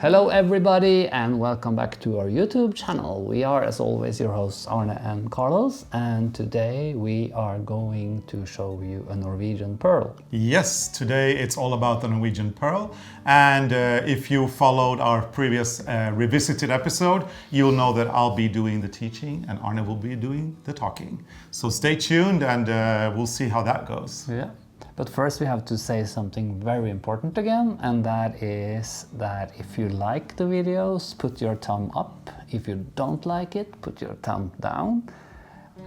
Hello everybody and welcome back to our YouTube channel. We are as always your hosts Arne and Carlos, and today we are going to show you a Norwegian Purl. Yes, today it's all about the Norwegian Purl, and if you followed our previous revisited episode, you'll know that I'll be doing the teaching and Arne will be doing the talking. So stay tuned and we'll see how that goes. Yeah. But first we have to say something very important again, and that is that if you like the videos, put your thumb up. If you don't like it, put your thumb down.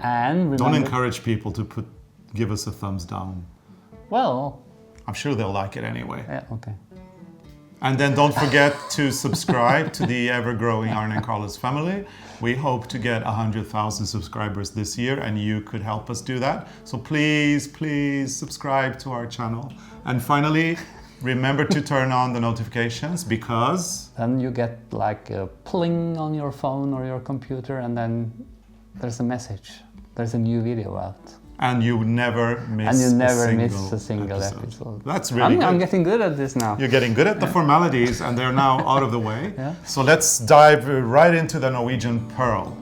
And remember, don't encourage people to give us a thumbs down. Well, I'm sure they'll like it anyway. Yeah, okay. And then don't forget to subscribe to the ever-growing arnecarlos family. We hope to get 100,000 subscribers this year, and you could help us do that. So please subscribe to our channel. And finally, remember to turn on the notifications, because then you get like a pling on your phone or your computer, and then there's a message. There's a new video out. And you never miss a single episode. That's really good. I'm getting good at this now. You're getting good at the formalities, and they're now out of the way. Yeah. So let's dive right into the Norwegian Purl.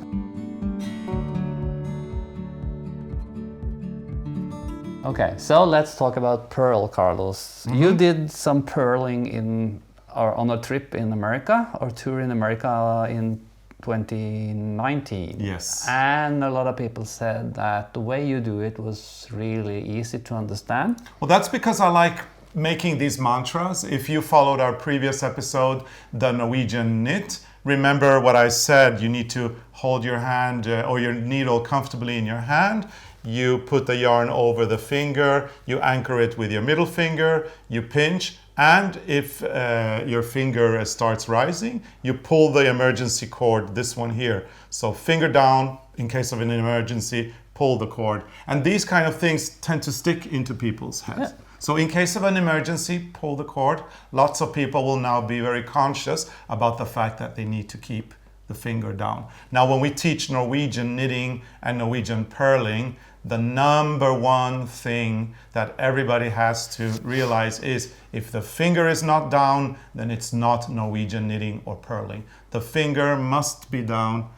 Okay, so let's talk about Purl, Carlos. Mm-hmm. You did some purling on a trip in America, or tour in America in 2019. Yes. And a lot of people said that the way you do it was really easy to understand. Well, that's because I like making these mantras. If you followed our previous episode, the Norwegian knit, remember what I said. You need to hold your hand or your needle comfortably in your hand. You put the yarn over the finger, you anchor it with your middle finger, you pinch, and if your finger starts rising, you pull the emergency cord, this one here. So finger down, in case of an emergency, pull the cord. And these kind of things tend to stick into people's heads. Yeah. So in case of an emergency, pull the cord. Lots of people will now be very conscious about the fact that they need to keep the finger down. Now, when we teach Norwegian knitting and Norwegian purling, the number one thing that everybody has to realize is if the finger is not down, then it's not Norwegian knitting or purling. The finger must be down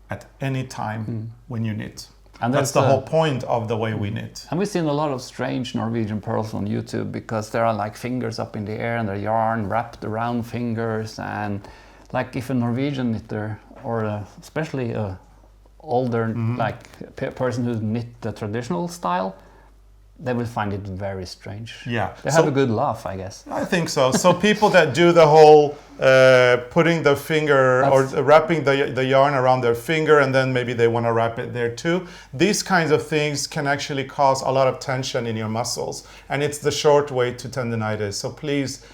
at any time when you knit. And that's the whole point of the way we knit. And we've seen a lot of strange Norwegian purls on YouTube, because there are like fingers up in the air and the yarn wrapped around fingers. And like if a Norwegian knitter, or especially a older person who's knit the traditional style, they will find it very strange. Yeah, they have a good laugh, I guess. I think so. So people that do the whole putting the finger or wrapping the yarn around their finger, and then maybe they want to wrap it there too, these kinds of things can actually cause a lot of tension in your muscles, and it's the short way to tendinitis. So please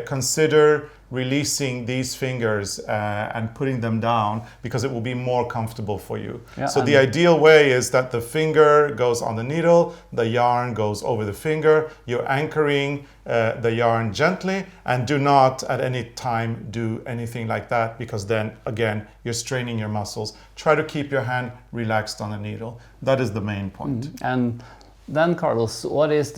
consider releasing these fingers and putting them down, because it will be more comfortable for you. Yeah, so the ideal way is that the finger goes on the needle, the yarn goes over the finger, you're anchoring the yarn gently, and do not at any time do anything like that, because then again you're straining your muscles. Try to keep your hand relaxed on the needle. That is the main point. And then, Carlos, what's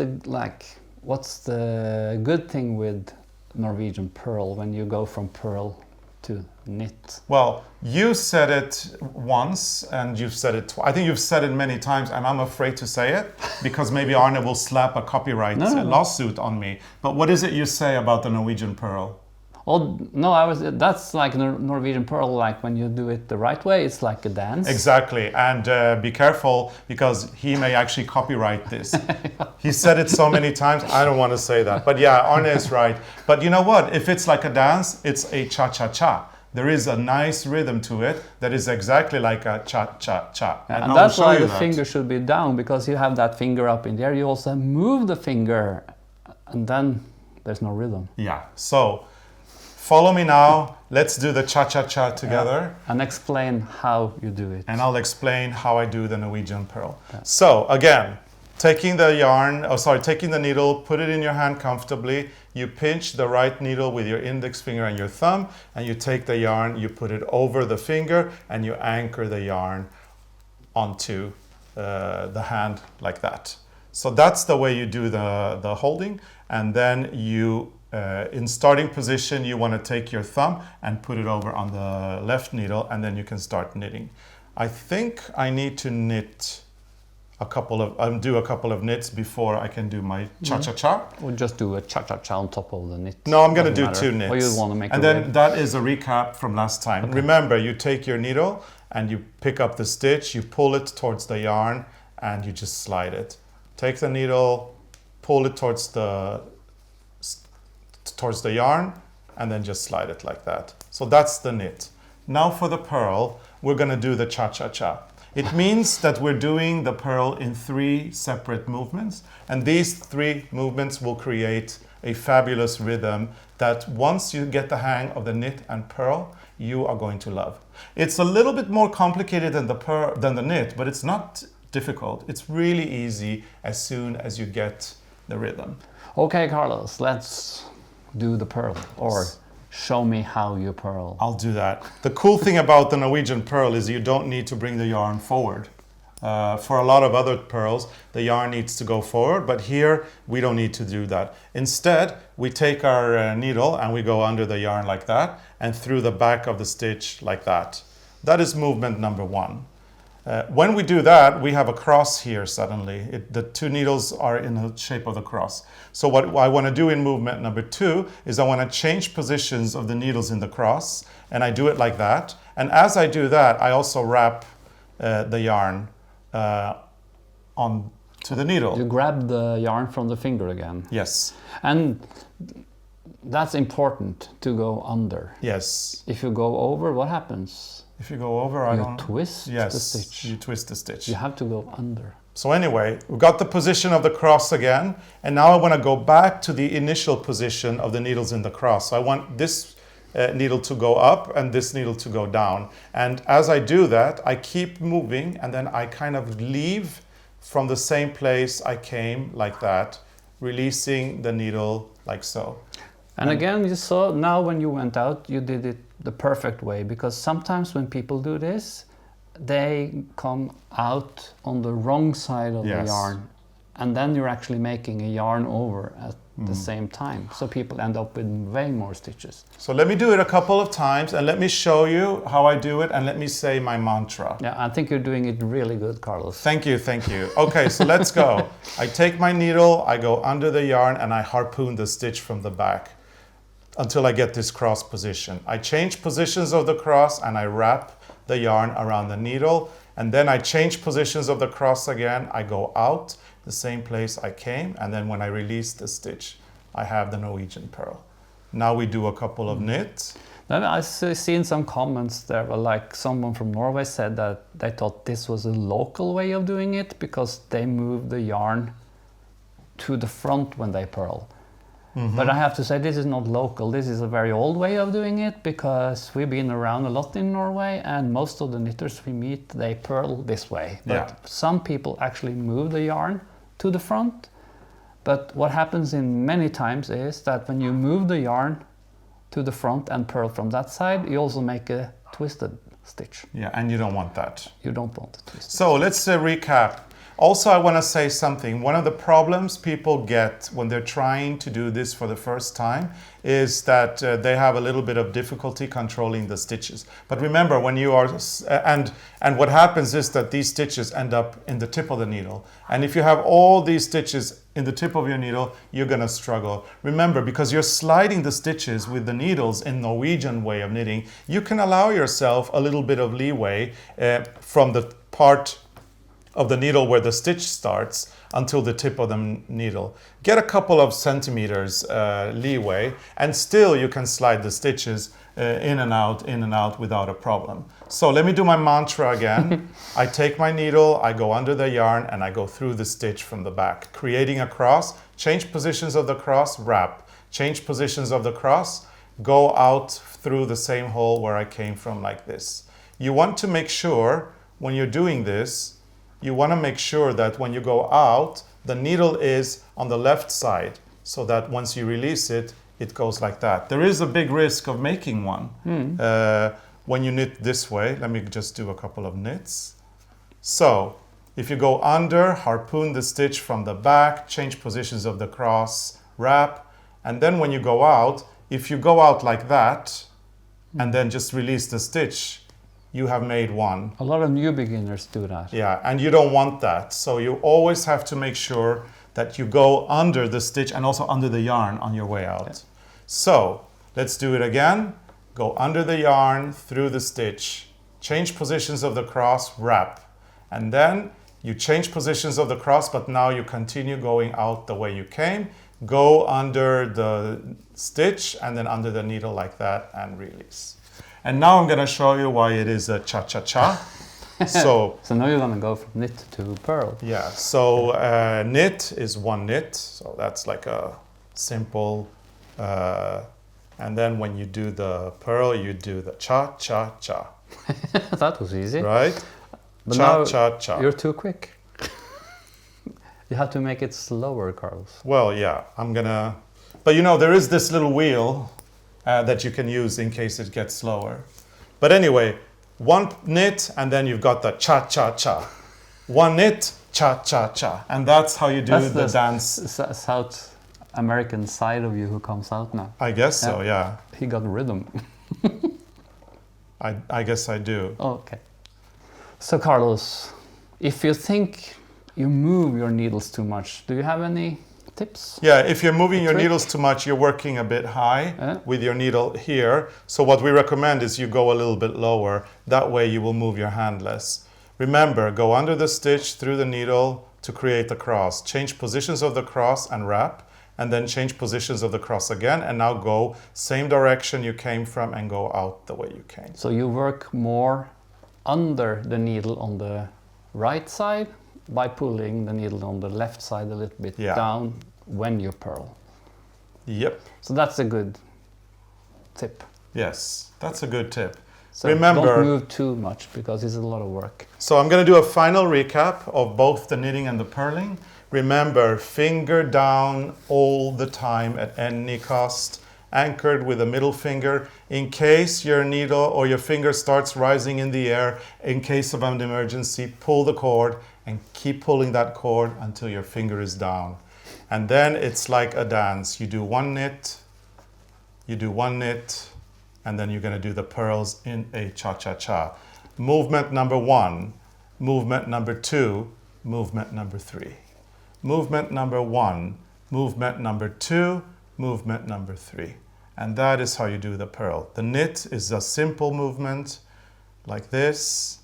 the good thing with Norwegian purl when you go from purl to knit? Well, you said it once, and you've said it I think you've said it many times, and I'm afraid to say it because maybe Arne will slap a copyright lawsuit on me. But what is it you say about the Norwegian purl? Oh no, that's like Norwegian purl, like when you do it the right way, it's like a dance. Exactly, and be careful, because he may actually copyright this. He said it so many times, I don't want to say that. But yeah, Arne is right. But you know what? If it's like a dance, it's a cha-cha-cha. There is a nice rhythm to it that is exactly like a cha-cha-cha. And that's why the finger should be down, because you have that finger up in the air. You also move the finger, and then there's no rhythm. Yeah, so follow me now. Let's do the cha-cha-cha together. And explain how you do it. And I'll explain how I do the Norwegian purl. Yeah. So again, taking the needle, put it in your hand comfortably. You pinch the right needle with your index finger and your thumb, and you take the yarn, you put it over the finger, and you anchor the yarn onto the hand like that. So that's the way you do the holding, and then you in starting position, you want to take your thumb and put it over on the left needle, and then you can start knitting. I think I need to knit do a couple of knits before I can do my cha-cha-cha. Or just do a cha-cha-cha on top of the knit. No, I'm going to Doesn't do matter. 2 knits. Or you want to make and a then rib. that is a recap from last time. Okay. Remember, you take your needle and you pick up the stitch, you pull it towards the yarn, and you just slide it. Take the needle, pull it towards the yarn, and then just slide it like that. So that's the knit. Now for the purl, we're going to do the cha-cha-cha. It means that we're doing the purl in 3 separate movements, and these 3 movements will create a fabulous rhythm that once you get the hang of the knit and purl, you are going to love. It's a little bit more complicated than the knit, but it's not difficult. It's really easy as soon as you get the rhythm. Okay, Carlos, let's do the purl, or show me how you purl. I'll do that. The cool thing about the Norwegian purl is you don't need to bring the yarn forward. For a lot of other purls, the yarn needs to go forward, but here we don't need to do that. Instead, we take our needle and we go under the yarn like that and through the back of the stitch like that. That is movement number 1. When we do that, we have a cross here suddenly. The 2 needles are in the shape of the cross. So what I want to do in movement number 2 is I want to change positions of the needles in the cross, and I do it like that. And as I do that, I also wrap the yarn onto the needle. You grab the yarn from the finger again. Yes. And that's important to go under. Yes. If you go over, what happens? If you go over, I don't... twist yes, the stitch. you twist the stitch. You have to go under. So anyway, we've got the position of the cross again, and now I want to go back to the initial position of the needles in the cross. So I want this needle to go up and this needle to go down. And as I do that, I keep moving, and then I kind of leave from the same place I came, like that, releasing the needle like so. And again, you saw, now when you went out, you did it the perfect way, because sometimes when people do this, they come out on the wrong side of the yarn, and then you're actually making a yarn over at the same time. So people end up with way more stitches. So let me do it a couple of times, and let me show you how I do it, and let me say my mantra. Yeah, I think you're doing it really good, Carlos. Thank you, thank you. Okay, so let's go. I take my needle, I go under the yarn, and I harpoon the stitch from the back until I get this cross position. I change positions of the cross and I wrap the yarn around the needle, and then I change positions of the cross again. I go out the same place I came, and then when I release the stitch, I have the Norwegian purl. Now we do a couple of knits. Then I've seen some comments there, like someone from Norway said that they thought this was a local way of doing it because they move the yarn to the front when they purl. But I have to say, this is not local. This is a very old way of doing it, because we've been around a lot in Norway, and most of the knitters we meet, they purl this way. But some people actually move the yarn to the front. But what happens in many times is that when you move the yarn to the front and purl from that side, you also make a twisted stitch. Yeah, and you don't want that. You don't want to twist. So let's recap. Also, I want to say something. One of the problems people get when they're trying to do this for the first time is that they have a little bit of difficulty controlling the stitches. But remember, when you are, and what happens is that these stitches end up in the tip of the needle. And if you have all these stitches in the tip of your needle, you're going to struggle. Remember, because you're sliding the stitches with the needles in Norwegian way of knitting, you can allow yourself a little bit of leeway from the part of the needle where the stitch starts until the tip of the needle. Get a couple of centimeters leeway, and still you can slide the stitches in and out without a problem. So let me do my mantra again. I take my needle, I go under the yarn, and I go through the stitch from the back, creating a cross, change positions of the cross, wrap, change positions of the cross, go out through the same hole where I came from, like this. You want to make sure when you're doing this, you want to make sure that when you go out, the needle is on the left side, so that once you release it, it goes like that. There is a big risk of making one when you knit this way. Let me just do a couple of knits. So if you go under, harpoon the stitch from the back, change positions of the cross, wrap, And then when you go out, if you go out like that and then just release the stitch, you have made one. A lot of new beginners do that. Yeah, and you don't want that. So you always have to make sure that you go under the stitch and also under the yarn on your way out. Okay. So let's do it again. Go under the yarn, through the stitch, change positions of the cross, wrap. And then you change positions of the cross, but now you continue going out the way you came. Go under the stitch and then under the needle like that and release. And now I'm going to show you why it is a cha-cha-cha. So now you're going to go from knit to purl. yeah, so knit is one knit, so that's like a simple, and then when you do the purl, you do the cha-cha-cha. That was easy. Right? But now Cha-cha-cha. you're too quick. You have to make it slower, Carlos. Well, yeah, I'm gonna, but you know, there is this little wheel that you can use in case it gets slower. But anyway, one knit and then you've got the cha-cha-cha. One knit, cha-cha-cha. And that's how you do the dance. South American side of you who comes out now. I guess so, yeah. He got rhythm. I guess I do. Okay. So Carlos, if you think you move your needles too much, do you have any tips? Yeah, if you're moving your trick? needles too much, you're working a bit high with your needle here. So what we recommend is you go a little bit lower. That way you will move your hand less. Remember, go under the stitch through the needle to create the cross. Change positions of the cross and wrap, and then change positions of the cross again, and now go same direction you came from and go out the way you came. So you work more under the needle on the right side by pulling the needle on the left side a little bit down when you purl. Yep. So that's a good tip. Yes, that's a good tip. So remember, don't move too much because it's a lot of work. So I'm going to do a final recap of both the knitting and the purling. Remember, finger down all the time at any cost, anchored with a middle finger. In case your needle or your finger starts rising in the air, in case of an emergency, pull the cord and keep pulling that cord until your finger is down. And then it's like a dance. You do one knit, you do one knit, and then you're going to do the purls in a cha-cha-cha. Movement number 1, movement number 2, movement number 3. Movement number 1, movement number 2, movement number 3. And that is how you do the purl. The knit is a simple movement like this,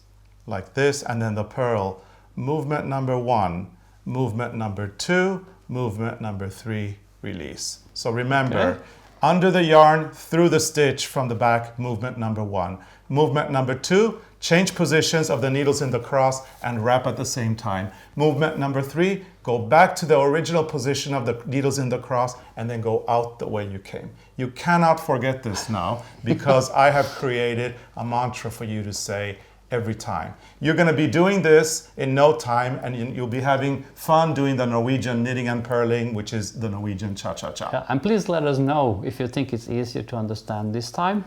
and then the purl. Movement number 1, movement number 2, movement number 3, release. So remember, under the yarn, through the stitch from the back, movement number 1. Movement number 2, change positions of the needles in the cross and wrap at the same time. Movement number 3, go back to the original position of the needles in the cross and then go out the way you came. You cannot forget this now because I have created a mantra for you to say every time. You're going to be doing this in no time, and you'll be having fun doing the Norwegian knitting and purling, which is the Norwegian cha-cha-cha. Yeah, and please let us know if you think it's easier to understand this time.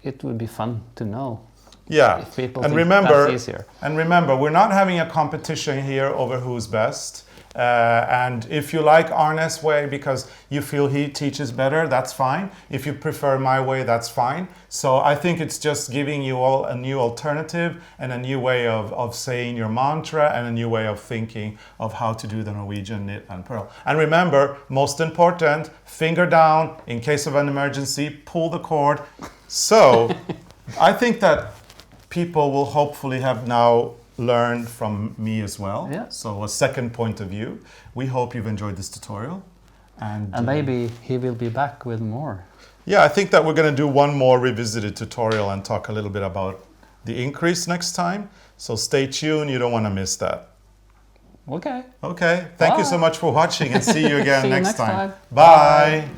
It would be fun to know. Yeah, if people and think remember, that's easier. And remember, we're not having a competition here over who's best. And if you like Arne's way because you feel he teaches better, that's fine. If you prefer my way, that's fine. So I think it's just giving you all a new alternative and a new way of saying your mantra and a new way of thinking of how to do the Norwegian knit and purl. And remember, most important, finger down in case of an emergency, pull the cord. So I think that people will hopefully have now learned from me as well. Yeah. So a second point of view. We hope you've enjoyed this tutorial. And maybe he will be back with more. Yeah, I think that we're going to do one more revisited tutorial and talk a little bit about the increase next time. So stay tuned. You don't want to miss that. Okay. Okay. Thank you so much for watching and see you again See you next time. time. Bye.